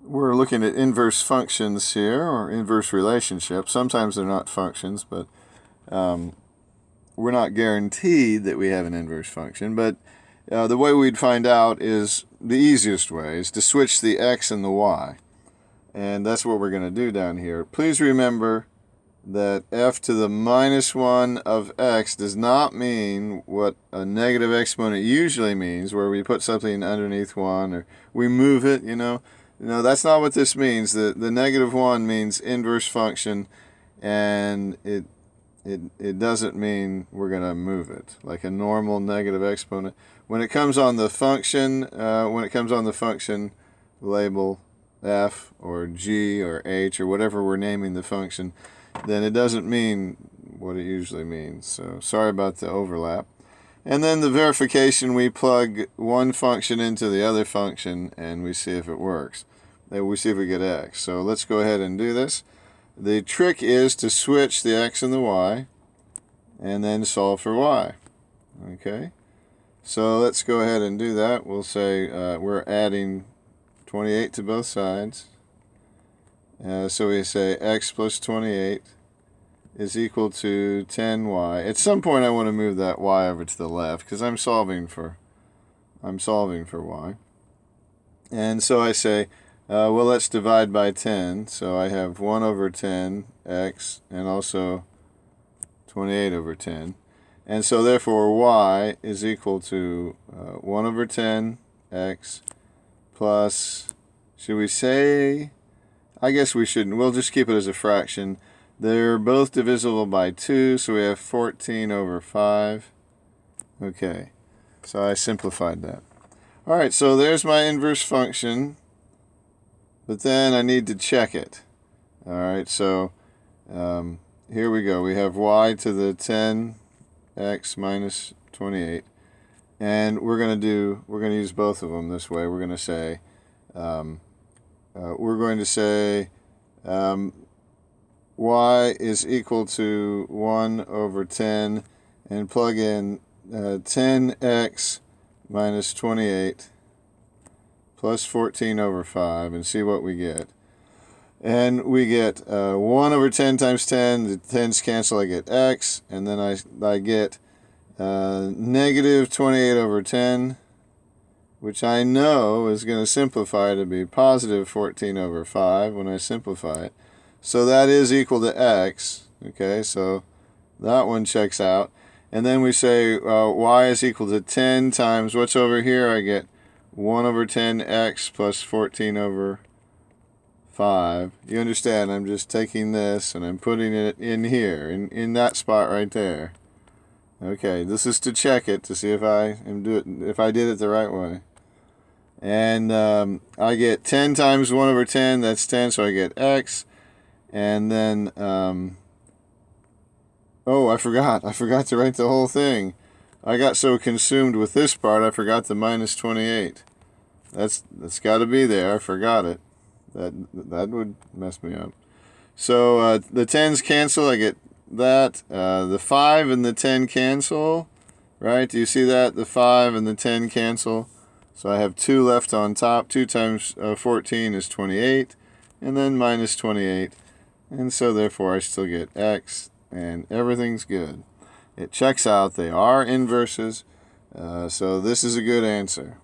We're looking at inverse functions here, or inverse relationships. Sometimes they're not functions, but we're not guaranteed that we have an inverse function. But the way we'd find out is the easiest way is to switch the x and the y. And that's what we're going to do down here. Please remember that f to the minus 1 of x does not mean what a negative exponent usually means, where we put something underneath 1 or we move it, No, that's not what this means. The negative 1 means inverse function, and it doesn't mean we're going to move it like a normal negative exponent. When it comes on the function, label f or g or h or whatever we're naming the function, then it doesn't mean what it usually means. So sorry about the overlap. And then the verification, we plug one function into the other function and we see if it works. Then we see if we get x. So let's go ahead and do this. The trick is to switch the x and the y and then solve for y. Okay? So let's go ahead and do that. We'll say we're adding 28 to both sides. So we say x plus 28 is equal to 10y. At some point I want to move that y over to the left because I'm solving for y. And so I say, well, let's divide by 10. So I have 1 over 10 x and also 28 over 10. And so therefore y is equal to 1 over 10 x plus, should we say, I guess we shouldn't. We'll just keep it as a fraction. They're both divisible by 2, so we have 14 over 5. Okay, so I simplified that. All right, so there's my inverse function, but then I need to check it. All right, so here we go. We have y to the 10x minus 28, and we're going to use both of them this way. We're going to say y is equal to 1 over 10 and plug in 10x minus 28 plus 14 over 5 and see what we get. And we get 1 over 10 times 10. The 10's cancel. I get x. And then I get negative 28 over 10, which I know is going to simplify to be positive 14 over 5 when I simplify it. So that is equal to x. Okay, so that one checks out. And then we say y is equal to 10 times what's over here. I get 1 over 10x plus 14 over 5. You understand, I'm just taking this and I'm putting it in here, in that spot right there. Okay, this is to check it, to see if I did it the right way. And I get 10 times 1 over 10, that's 10, so I get x. And then, oh, I forgot to write the whole thing. I got so consumed with this part, I forgot the minus 28. That's got to be there. I forgot it. That would mess me up. So the 10's cancel. I get that. The 5 and the 10 cancel, right? Do you see that? The 5 and the 10 cancel. So I have 2 left on top. 2 times 14 is 28, and then minus 28. And so therefore I still get x, and everything's good. It checks out. They are inverses. So this is a good answer.